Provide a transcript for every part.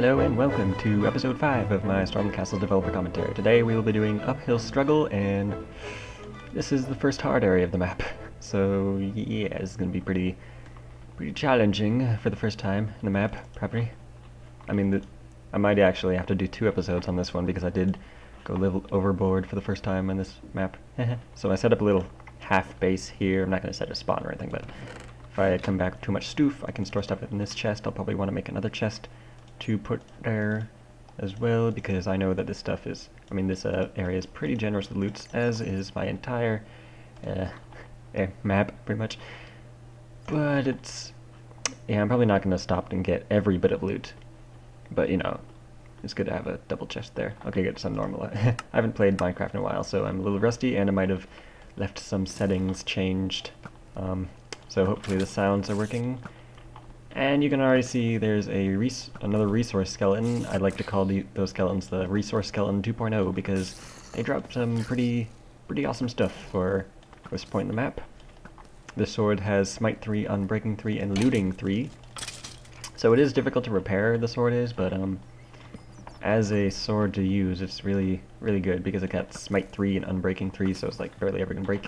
Hello and welcome to episode 5 of my Stormcastle developer commentary. Today we will be doing Uphill Struggle, and this is the first hard area of the map. So yeah, it's going to be pretty challenging for the first time in the map, probably. I mean, I might actually have to do 2 episodes on this one because I did go a little overboard for the first time on this map. So I set up a little half base here. I'm not going to set a spawn or anything, but if I come back with too much stoof, I can store stuff in this chest. I'll probably want to make another chest to put there as well, because I know that this stuff is, this area is pretty generous with loots, as is my entire map, pretty much. But it's, yeah, I'm probably not going to stop and get every bit of loot. But, you know, it's good to have a double chest there. Okay, get some normal. I haven't played Minecraft in a while, so I'm a little rusty, and I might have left some settings changed. So hopefully the sounds are working. And you can already see there's another resource skeleton. I like to call those skeletons the resource skeleton 2.0 because they drop some pretty awesome stuff for this point in the map. The sword has smite 3, unbreaking 3, and looting 3. So it is difficult to repair, the sword is, but as a sword to use, it's really good because it got smite 3 and unbreaking 3, so it's like barely ever gonna break.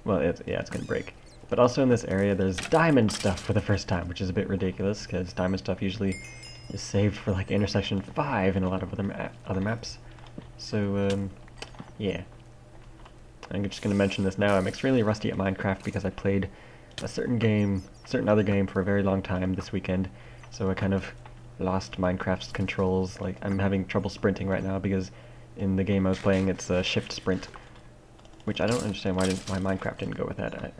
Well, it's gonna break. But also in this area, there's diamond stuff for the first time, which is a bit ridiculous, because diamond stuff usually is saved for like intersection 5 in a lot of other maps. So, yeah. I'm just going to mention this now. I'm extremely rusty at Minecraft because I played a certain other game for a very long time this weekend, so I kind of lost Minecraft's controls. Like, I'm having trouble sprinting right now because in the game I was playing, it's a shift sprint, which I don't understand why Minecraft didn't go with that.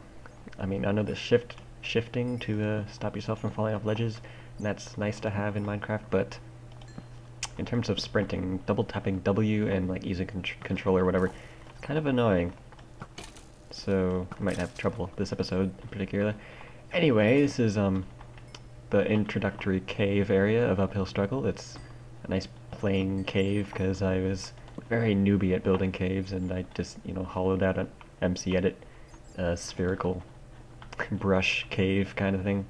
I know the shifting to stop yourself from falling off ledges, and that's nice to have in Minecraft, but in terms of sprinting, double tapping W and like using controller or whatever, it's kind of annoying. So I might have trouble this episode in particular. Anyway, this is the introductory cave area of Uphill Struggle. It's a nice plain cave because I was very newbie at building caves, and I just hollowed out an MC Edit spherical brush cave kind of thing.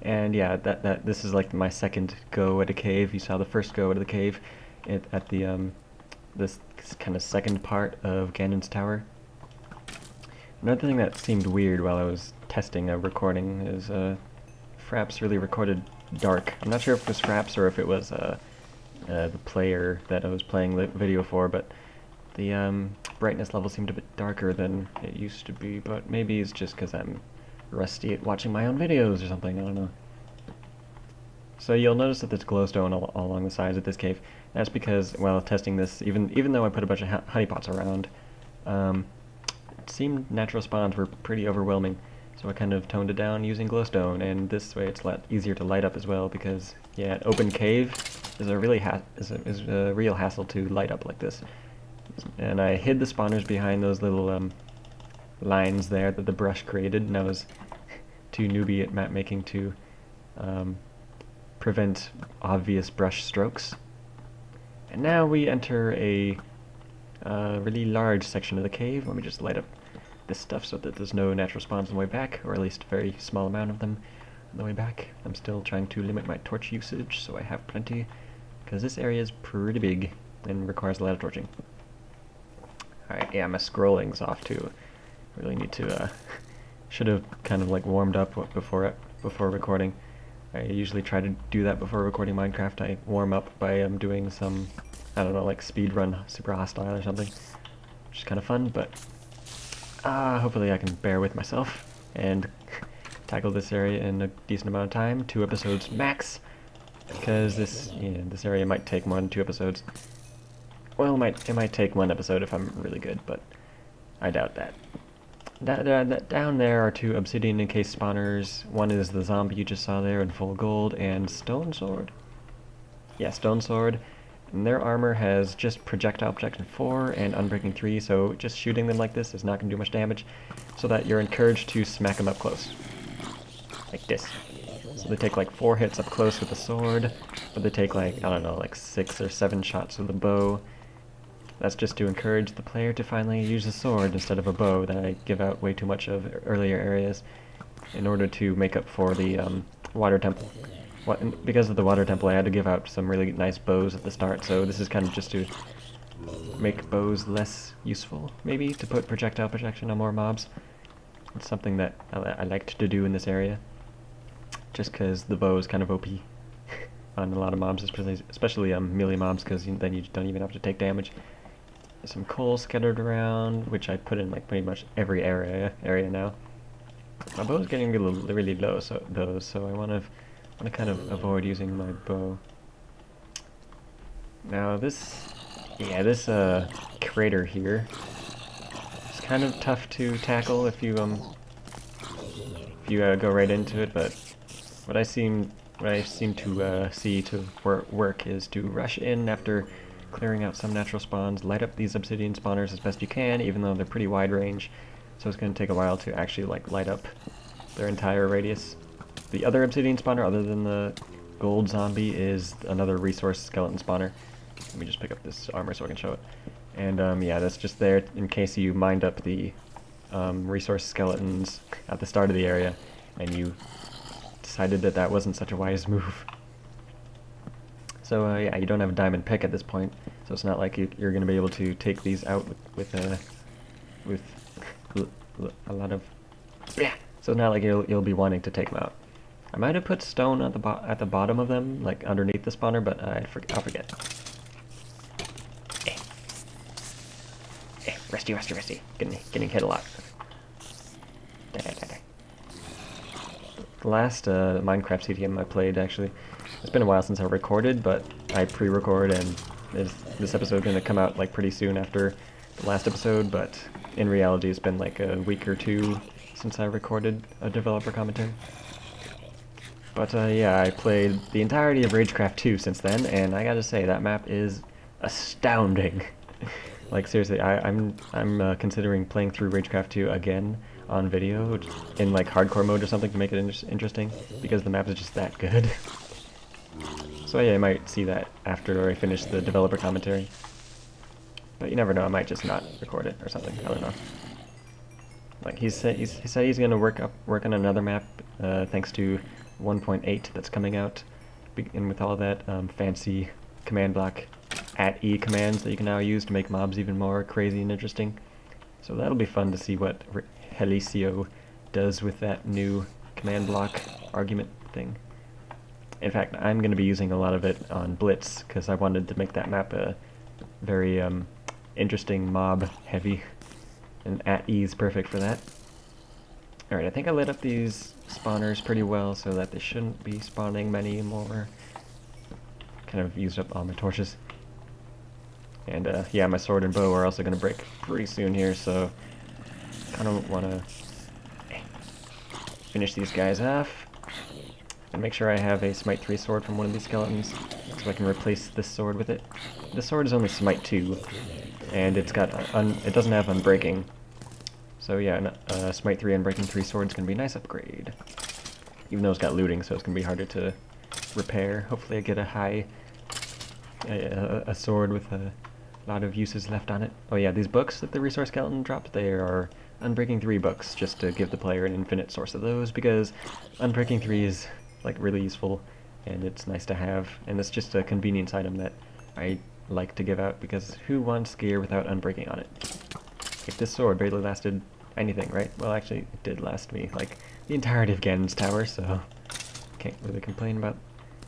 And yeah, this is like my second go at a cave. You saw the first go at the cave at the this kind of second part of Ganon's Tower. Another thing that seemed weird while I was testing a recording is Fraps really recorded dark. I'm not sure if it was Fraps or if it was the player that I was playing the video for, but the brightness level seemed a bit darker than it used to be, but maybe it's just because I'm rusty at watching my own videos or something, I don't know. So you'll notice that there's glowstone all along the sides of this cave. That's because, while testing this, even though I put a bunch of honeypots around, it seemed natural spawns were pretty overwhelming, so I kind of toned it down using glowstone, and this way it's a lot easier to light up as well, because, yeah, an open cave is a real hassle to light up like this. And I hid the spawners behind those little lines there that the brush created, and I was too newbie at map making to prevent obvious brush strokes. And now we enter a really large section of the cave. Let me just light up this stuff so that there's no natural spawns on the way back, or at least a very small amount of them on the way back. I'm still trying to limit my torch usage, so I have plenty, because this area is pretty big and requires a lot of torching. Alright, yeah, my scrolling's off too. Really need to, should have kind of like warmed up before recording. I usually try to do that before recording Minecraft. I warm up by doing some, I don't know, like speedrun Super Hostile or something, which is kind of fun, but hopefully I can bear with myself and tackle this area in a decent amount of time. 2 episodes max, because this area might take more than 2 episodes. Well, it might take 1 episode if I'm really good, but I doubt that. Down there are 2 obsidian encased spawners. One is the zombie you just saw there in full gold, and stone sword. Yeah, stone sword. And their armor has just projectile protection 4 and unbreaking 3, so just shooting them like this is not going to do much damage, so that you're encouraged to smack them up close. Like this. So they take like 4 hits up close with the sword, but they take like, I don't know, like 6 or 7 shots with the bow. That's just to encourage the player to finally use a sword instead of a bow that I give out way too much of earlier areas, in order to make up for the water temple. Because of the water temple, I had to give out some really nice bows at the start, so this is kind of just to make bows less useful, maybe, to put projectile protection on more mobs. It's something that I liked to do in this area, just because the bow is kind of OP on a lot of mobs, especially melee mobs, because then you don't even have to take damage. There's some coal scattered around, which I put in like pretty much every area now. My bow is getting really low, so I want to kind of avoid using my bow. Now this crater here is kind of tough to tackle if you go right into it, but what I seem to see to work is to rush in after clearing out some natural spawns, light up these obsidian spawners as best you can, even though they're pretty wide range, so it's going to take a while to actually like light up their entire radius. The other obsidian spawner, other than the gold zombie, is another resource skeleton spawner. Let me just pick up this armor so I can show it. And yeah, that's just there in case you mined up the resource skeletons at the start of the area, and you decided that that wasn't such a wise move. So yeah, you don't have a diamond pick at this point, so it's not like you're going to be able to take these out with a lot of... Yeah. So it's not like you'll be wanting to take them out. I might have put stone at the bottom of them, like underneath the spawner, but I'll forget. Resty. Getting hit a lot. The last Minecraft CTM I played, actually, it's been a while since I recorded, but I pre-record, and this episode is going to come out like pretty soon after the last episode, but in reality it's been like a week or two since I recorded a developer commentary. But yeah, I played the entirety of Ragecraft 2 since then, and I gotta say, that map is astounding. Like, seriously, I'm considering playing through Ragecraft 2 again on video, in like hardcore mode or something, to make it interesting, because the map is just that good. So yeah, I might see that after I finish the developer commentary. But you never know, I might just not record it or something, I don't know. Like, he said he's gonna work on another map, thanks to 1.8 that's coming out, and with all that fancy command block @E commands that you can now use to make mobs even more crazy and interesting. So that'll be fun to see what Helicio does with that new command block argument thing. In fact, I'm going to be using a lot of it on Blitz, because I wanted to make that map a very interesting mob heavy, and @E is perfect for that. Alright, I think I lit up these spawners pretty well so that they shouldn't be spawning many more. Kind of used up all my torches. And yeah, my sword and bow are also going to break pretty soon here, so I don't want to finish these guys off. And make sure I have a Smite 3 sword from one of these skeletons, so I can replace this sword with it. This sword is only Smite 2, and it doesn't have Unbreaking. So yeah, Smite 3 Unbreaking 3 sword's going to be a nice upgrade. Even though it's got looting, so it's going to be harder to repair. Hopefully I get a sword with a lot of uses left on it. Oh yeah, these books that the resource skeleton dropped, they are Unbreaking 3 books, just to give the player an infinite source of those, because Unbreaking 3 is like really useful, and it's nice to have, and it's just a convenience item that I like to give out, because who wants gear without Unbreaking on it? If this sword barely lasted anything, right? Well, actually, it did last me like the entirety of Ganon's Tower, so can't really complain about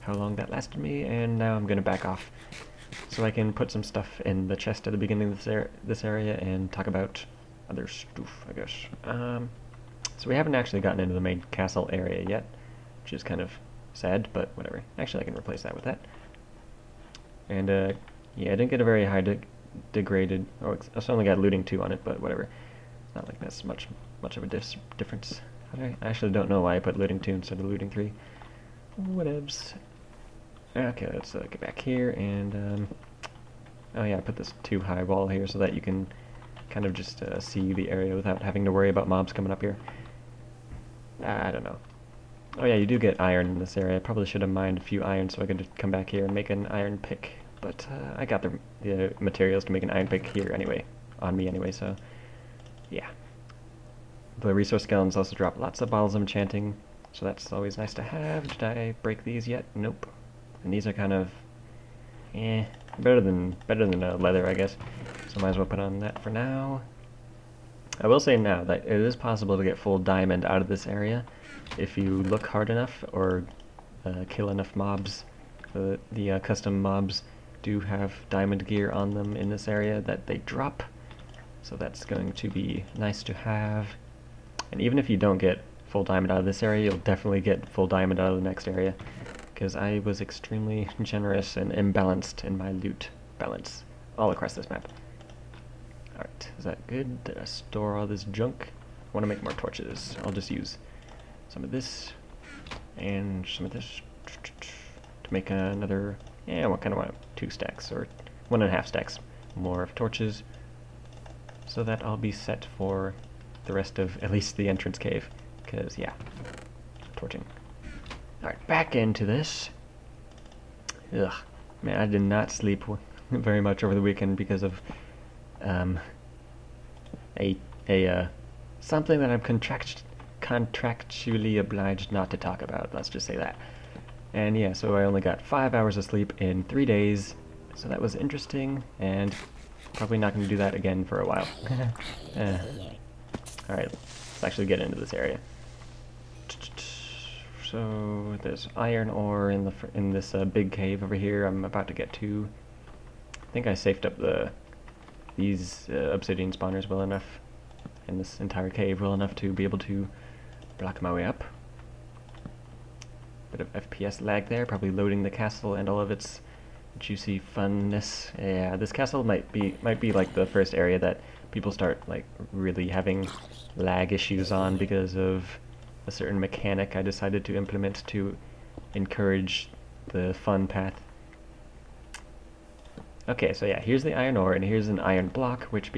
how long that lasted me. And now I'm gonna back off so I can put some stuff in the chest at the beginning of this area and talk about other stuff, I guess. So we haven't actually gotten into the main castle area yet, which is kind of sad, but whatever. Actually, I can replace that with that. And yeah, I didn't get a very high degraded. Oh, it's only got looting 2 on it, but whatever. It's not like that's much of a difference. I actually don't know why I put looting 2 instead of looting 3. Whatevs. Okay, let's get back here, and oh yeah, I put this too high wall here so that you can kind of just see the area without having to worry about mobs coming up here. I don't know. Oh yeah, you do get iron in this area. I probably should have mined a few iron so I could come back here and make an iron pick, but I got the materials to make an iron pick here anyway, on me anyway, so yeah. The resource skeletons also drop lots of bottles of enchanting, So that's always nice to have. Did I break these yet? Nope. And these are kind of, better than leather, I guess. So might as well put on that for now. I will say now that it is possible to get full diamond out of this area if you look hard enough or kill enough mobs. The custom mobs do have diamond gear on them in this area that they drop, so that's going to be nice to have. And even if you don't get full diamond out of this area, you'll definitely get full diamond out of the next area, because I was extremely generous and imbalanced in my loot balance all across this map. Alright, is that good? Did I store all this junk? I want to make more torches. I'll just use some of this and some of this to make another, I kind of want 2 stacks or 1.5 stacks more of torches, so that I'll be set for the rest of at least the entrance cave, because torching. Alright, back into this. Ugh, man, I did not sleep very much over the weekend because of something that I'm contractually obliged not to talk about, let's just say that. And yeah, so I only got 5 hours of sleep in 3 days, so that was interesting, and probably not going to do that again for a while. Alright, let's actually get into this area. So there's iron ore in this big cave over here I'm about to get to. I think I safed up these obsidian spawners well enough, and this entire cave well enough to be able to block my way up. Bit of FPS lag there, probably loading the castle and all of its juicy funness. Yeah, this castle might be like the first area that people start like really having lag issues on because of a certain mechanic I decided to implement to encourage the fun path. Okay, so yeah, here's the iron ore, and here's an iron block, which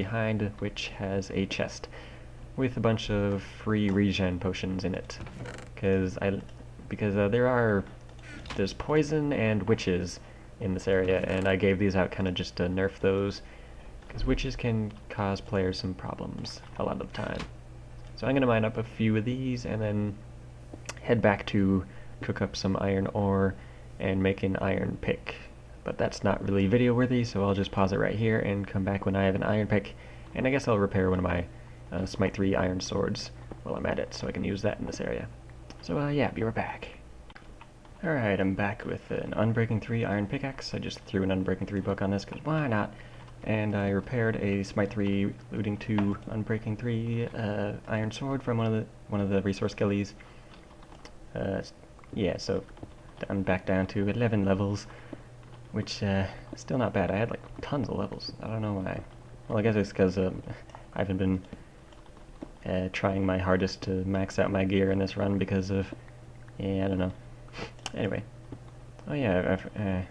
has a chest with a bunch of free regen potions in it, because there's poison and witches in this area, and I gave these out kind of just to nerf those, because witches can cause players some problems a lot of the time. So I'm going to mine up a few of these and then head back to cook up some iron ore and make an iron pick. But that's not really video worthy, so I'll just pause it right here and come back when I have an iron pick, and I guess I'll repair one of my Smite 3 iron swords while I'm at it, so I can use that in this area. So yeah, be right back. Alright, I'm back with an Unbreaking 3 iron pickaxe. I just threw an Unbreaking 3 book on this, because why not? And I repaired a Smite 3 Looting 2 Unbreaking 3 iron sword from one of the resource gillies. Yeah, so I'm back down to 11 levels, which still not bad. I had like tons of levels. I don't know why. Well, I guess it's because I haven't been trying my hardest to max out my gear in this run because of, I don't know. Anyway, oh yeah, I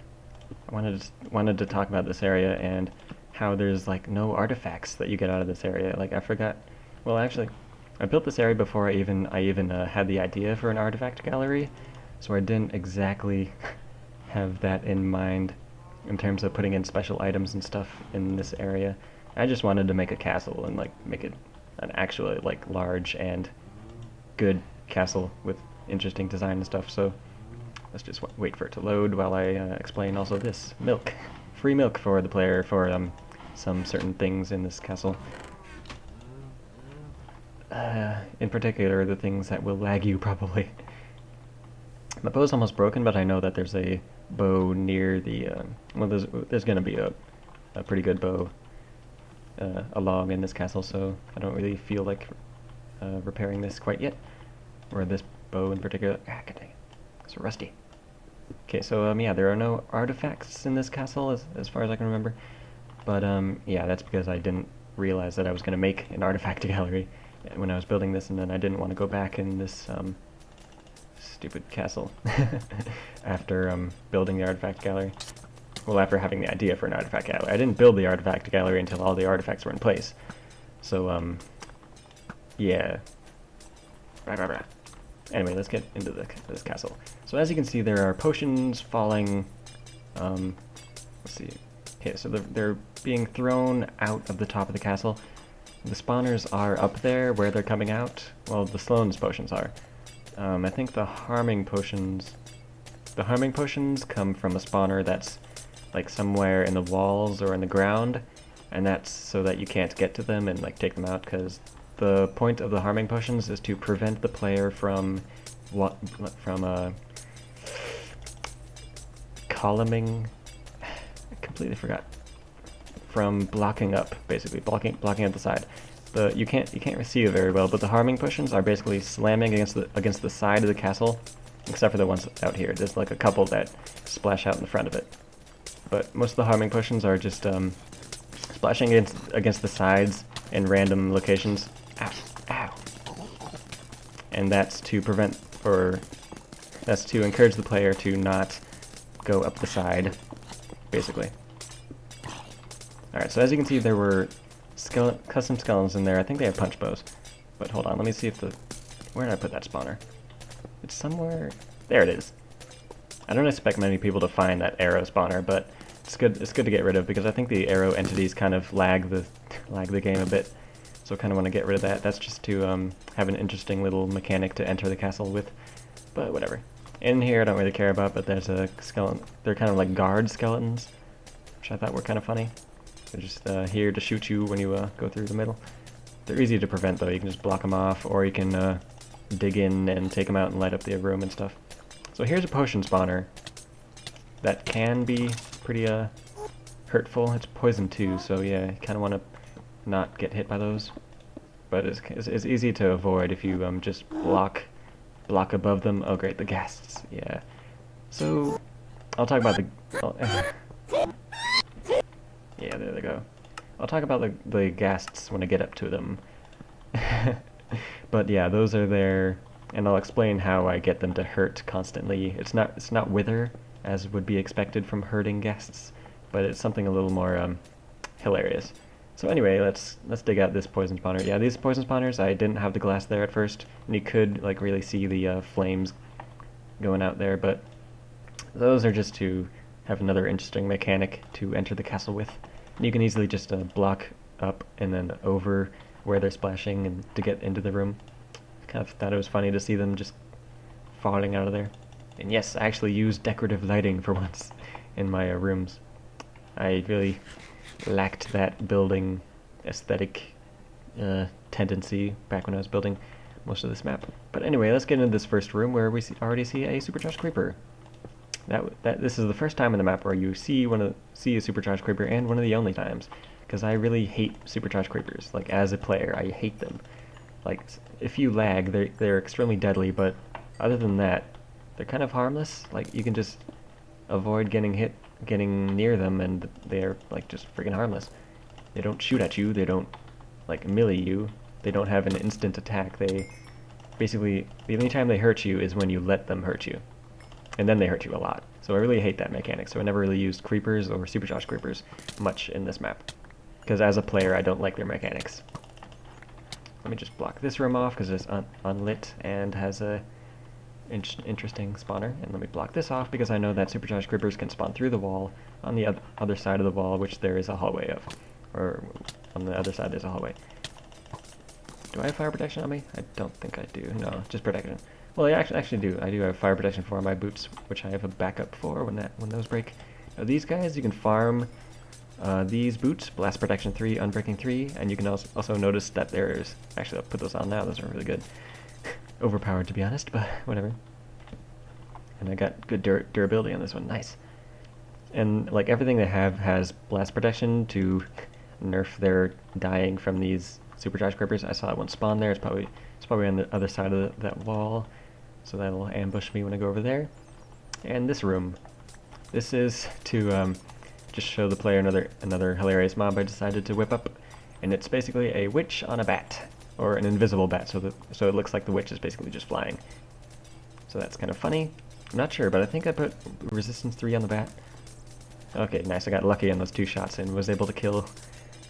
wanted to talk about this area and how there's like no artifacts that you get out of this area. Like I forgot. Well, actually, I built this area before I even had the idea for an artifact gallery, so I didn't exactly have that in mind in terms of putting in special items and stuff in this area. I just wanted to make a castle and like make it an actually like large and good castle with interesting design and stuff. So let's just wait for it to load while I explain also this milk, free milk for the player for some certain things in this castle. In particular, the things that will lag you probably. My bow's almost broken, but I know that there's a bow near the, well, there's going to be a pretty good bow along in this castle, so I don't really feel like repairing this quite yet, or this bow in particular. Ah, god dang it, it's rusty. Okay, so yeah, there are no artifacts in this castle as far as I can remember, but yeah, that's because I didn't realize that I was going to make an artifact gallery when I was building this, and then I didn't want to go back in this stupid castle after building the artifact gallery. Well, after having the idea for an artifact gallery. I didn't build the artifact gallery until all the artifacts were in place. So, yeah. Anyway, let's get into this castle. So as you can see, there are potions falling, let's see. Okay, so they're being thrown out of the top of the castle. The spawners are up there where they're coming out. Well, the Sloane's potions are. I think the harming potions... The harming potions come from a spawner that's like somewhere in the walls or in the ground, and that's so that you can't get to them and like take them out, because the point of the harming potions is to prevent the player from columning. I completely forgot. From blocking up, basically blocking at the side. You can't see it very well, but the harming potions are basically slamming against the side of the castle, except for the ones out here. There's like a couple that splash out in the front of it, but most of the harming potions are just splashing against the sides in random locations. Ow, ow. And that's to encourage the player to not go up the side, basically. Alright, so as you can see, there were custom skeletons in there. I think they have punch bows. But hold on, let me see if where did I put that spawner? It's somewhere... There it is. I don't expect many people to find that arrow spawner, but it's good to get rid of, because I think the arrow entities kind of lag the game a bit. So I kind of want to get rid of that. That's just to have an interesting little mechanic to enter the castle with. But whatever. In here I don't really care about, but there's a skeleton. They're kind of like guard skeletons, which I thought were kind of funny. They're just here to shoot you when you go through the middle. They're easy to prevent though. You can just block them off, or you can dig in and take them out and light up the room and stuff. So here's a potion spawner that can be pretty hurtful. It's poison too, so yeah, you kind of want to not get hit by those. But it's easy to avoid if you just block above them. Oh great, the ghasts. Yeah. So I'll talk about yeah, there they go. I'll talk about the ghasts when I get up to them. But yeah, those are there, and I'll explain how I get them to hurt constantly. It's not wither, as would be expected from hurting ghasts, but it's something a little more hilarious. So anyway, let's dig out this poison spawner. Yeah, these poison spawners, I didn't have the glass there at first, and you could like really see the flames going out there, but those are just to have another interesting mechanic to enter the castle with. And you can easily just block up and then over where they're splashing and to get into the room. Kind of thought it was funny to see them just falling out of there. And yes, I actually used decorative lighting for once in my rooms. I really lacked that building aesthetic tendency back when I was building most of this map. But anyway, let's get into this first room where we already see a supercharged creeper. This is the first time in the map where you see a supercharged creeper, and one of the only times, because I really hate supercharged creepers. Like, as a player, I hate them. Like, if you lag, they're extremely deadly, but other than that, they're kind of harmless. Like, you can just avoid getting near them, and they're like just freaking harmless. They don't shoot at you, they don't like melee you, they don't have an instant attack. They basically, the only time they hurt you is when you let them hurt you, and then they hurt you a lot. So I really hate that mechanic, so I never really used creepers or supercharged creepers much in this map, because as a player I don't like their mechanics. Let me just block this room off because it's unlit and has a interesting spawner, and let me block this off because I know that supercharged creepers can spawn through the wall on the other side of the wall, which there is a hallway of, or on the other side there's a hallway. Do I have fire protection on me? I don't think I do. No, just protection. Well, I actually do. I do have fire protection for my boots, which I have a backup for when those break. Now, these guys you can farm these boots, blast protection 3, unbreaking 3, and you can also notice that there's actually, I'll put those on now. Those are really good. Overpowered, to be honest, but whatever. And I got good durability on this one. Nice. And like everything they have has blast protection to nerf their dying from these supercharged creepers. I saw that one spawn there. It's probably on the other side of that wall, so that'll ambush me when I go over there. And this room, this is to just show the player another hilarious mob I decided to whip up, and it's basically a witch on a bat. Or an invisible bat, so it looks like the witch is basically just flying. So that's kind of funny. I'm not sure, but I think I put resistance 3 on the bat. Okay, nice. I got lucky on those 2 shots and was able to kill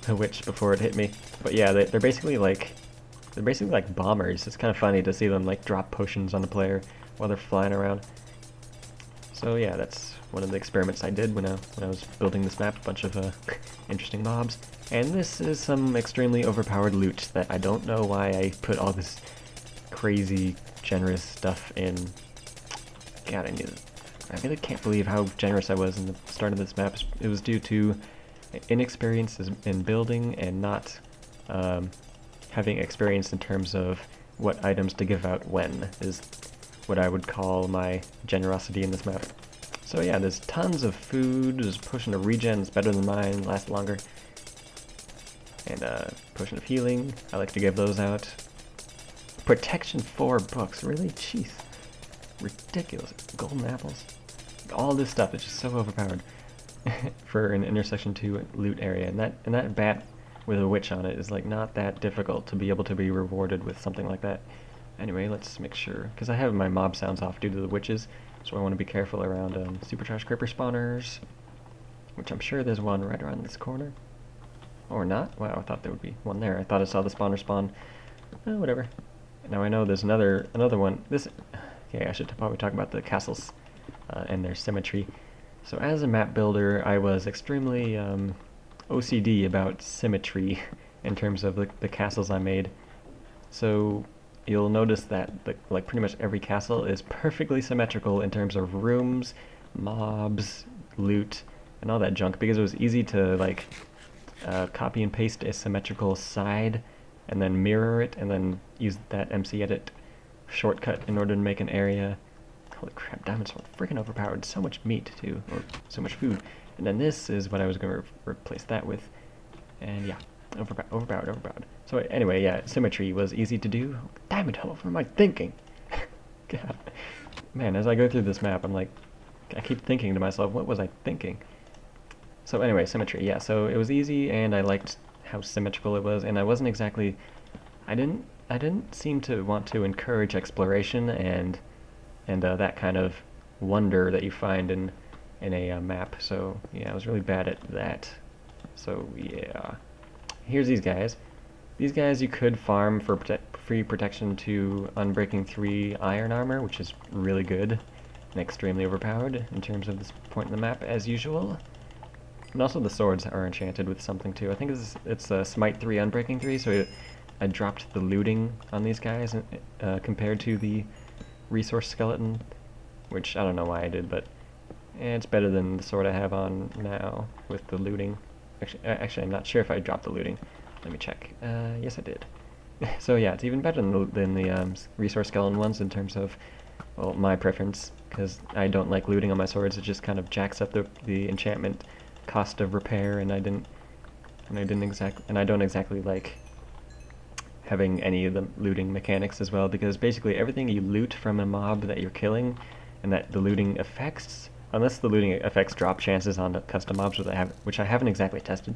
the witch before it hit me. But yeah, they're basically like bombers. It's kind of funny to see them like drop potions on the player while they're flying around. So yeah, that's one of the experiments I did when I was building this map. A bunch of interesting mobs. And this is some extremely overpowered loot that I don't know why I put all this crazy generous stuff in... God, I really can't believe how generous I was in the start of this map. It was due to inexperience in building and not having experience in terms of what items to give out when, is what I would call my generosity in this map. So yeah, there's tons of food. There's potion of regen, it's better than mine, lasts longer. And potion of healing, I like to give those out. Protection 4 books, really? Jeez. Ridiculous. Golden apples. All this stuff is just so overpowered for an intersection 2 loot area. And that bat with a witch on it is like not that difficult to be able to be rewarded with something like that. Anyway, let's make sure, because I have my mob sounds off due to the witches, so I want to be careful around supercharged creeper spawners, which I'm sure there's one right around this corner. Or not? Wow, I thought there would be one there. I thought I saw the spawner spawn. Whatever. Now I know there's another one. Okay, I should probably talk about the castles and their symmetry. So as a map builder, I was extremely OCD about symmetry in terms of the castles I made. So you'll notice that like pretty much every castle is perfectly symmetrical in terms of rooms, mobs, loot, and all that junk, because it was easy to like copy and paste a symmetrical side and then mirror it and then use that MC edit shortcut in order to make an area. Holy crap, diamonds are freaking overpowered. So much meat too, or so much food. And then this is what I was going to replace that with. And yeah, overpowered. So anyway, yeah, symmetry was easy to do. Damn it, how am I thinking? God. Man, as I go through this map, I'm like, I keep thinking to myself, what was I thinking? So anyway, symmetry, yeah, so it was easy, and I liked how symmetrical it was, and I wasn't exactly... I didn't seem to want to encourage exploration and that kind of wonder that you find in a map, so yeah, I was really bad at that. So yeah, here's these guys. These guys you could farm for free protection to Unbreaking 3 iron armor, which is really good and extremely overpowered in terms of this point in the map, as usual. And also the swords are enchanted with something too. I think it's Smite 3 Unbreaking 3, so I dropped the looting on these guys compared to the resource skeleton, which I don't know why I did, but it's better than the sword I have on now with the looting. Actually, I'm not sure if I dropped the looting. Let me check. Yes, I did. So yeah, it's even better than the resource skeleton ones in terms of, well, my preference, because I don't like looting on my swords. It just kind of jacks up the enchantment cost of repair, and I don't exactly like having any of the looting mechanics as well, because basically everything you loot from a mob that you're killing, and that the looting affects, unless the looting affects drop chances on the custom mobs, which I haven't exactly tested,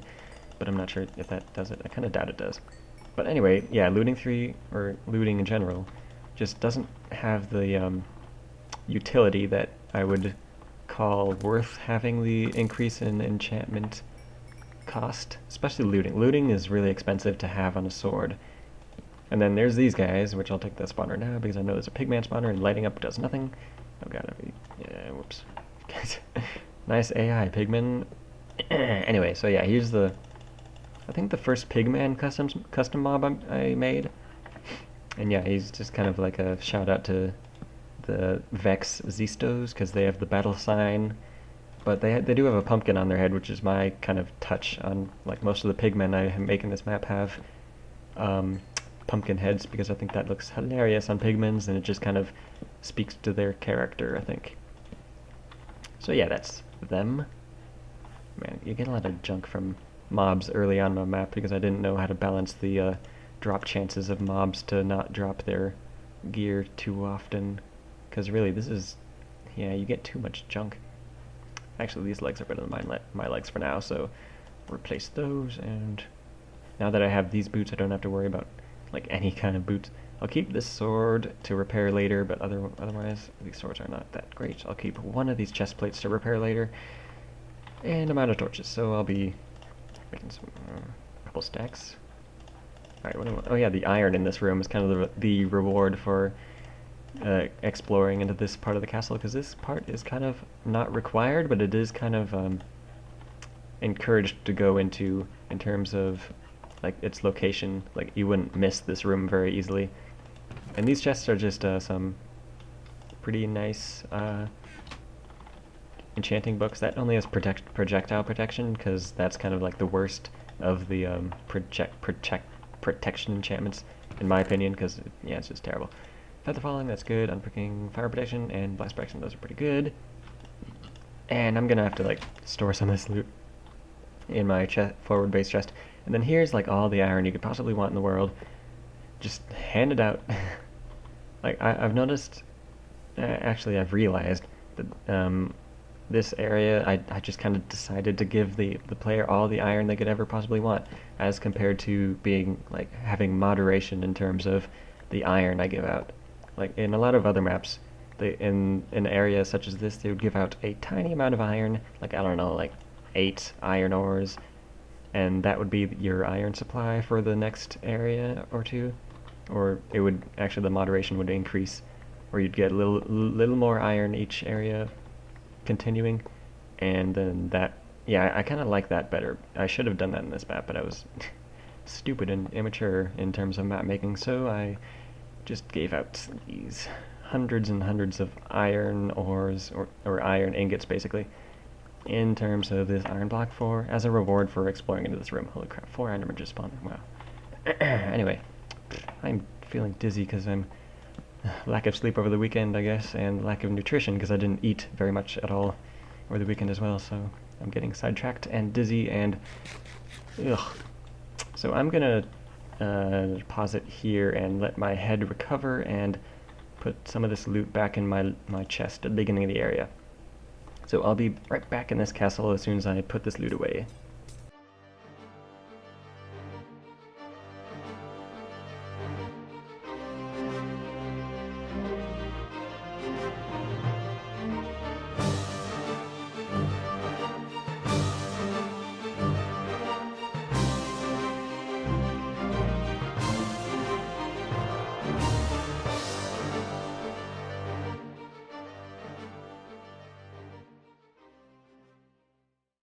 but I'm not sure if that does it. I kind of doubt it does. But anyway, yeah, looting 3, or looting in general, just doesn't have the utility that I would call worth having the increase in enchantment cost, especially looting. Looting is really expensive to have on a sword. And then there's these guys, which I'll take that spawner now because I know there's a pigman spawner and lighting up does nothing. Oh god, yeah, whoops. Nice AI, pigman. Anyway, so yeah, here's I think the first pigman custom mob I made. And yeah, he's just kind of like a shout out to the Vex Zistos, because they have the battle sign, but they do have a pumpkin on their head, which is my kind of touch on, like, most of the pigmen I make in this map have pumpkin heads, because I think that looks hilarious on pigmens, and it just kind of speaks to their character, I think. So yeah, that's them. Man, you get a lot of junk from mobs early on my map, because I didn't know how to balance the drop chances of mobs to not drop their gear too often. Because really, this is... yeah, you get too much junk. Actually, these legs are better than my legs for now, so replace those, and now that I have these boots, I don't have to worry about, like, any kind of boots. I'll keep this sword to repair later, but otherwise, these swords are not that great. I'll keep one of these chest plates to repair later, and I'm out of torches, so I'll be making some couple stacks. Alright, what do I want? Oh yeah, the iron in this room is kind of the reward for exploring into this part of the castle, because this part is kind of not required, but it is kind of encouraged to go into in terms of like its location. Like, you wouldn't miss this room very easily. And these chests are just some pretty nice enchanting books. That only has projectile protection, because that's kind of like the worst of the protection enchantments, in my opinion, because, yeah, it's just terrible. Feather Falling, that's good. Unpricking, Fire Protection, and Blast Protection, those are pretty good. And I'm gonna have to, like, store some of this loot in my forward base chest. And then here's, like, all the iron you could possibly want in the world. Just hand it out. Like, I've noticed, actually, I've realized that this area, I just kind of decided to give the player all the iron they could ever possibly want, as compared to being, like, having moderation in terms of the iron I give out. Like, in a lot of other maps, in an area such as this, they would give out a tiny amount of iron, like, I don't know, like 8 iron ores, and that would be your iron supply for the next area or two. Or it would, actually, the moderation would increase, where you'd get a little more iron each area continuing, and then that, yeah, I kind of like that better. I should have done that in this map, but I was stupid and immature in terms of map making, so I just gave out these hundreds and hundreds of iron ores, or iron ingots, basically, in terms of this iron block as a reward for exploring into this room. Holy crap, 4 endermen just spawned. Wow. Anyway, I'm feeling dizzy because I'm lack of sleep over the weekend, I guess, and lack of nutrition because I didn't eat very much at all over the weekend as well, so I'm getting sidetracked and dizzy and ugh. So I'm gonna pause it here and let my head recover and put some of this loot back in my chest at the beginning of the area. So I'll be right back in this castle as soon as I put this loot away.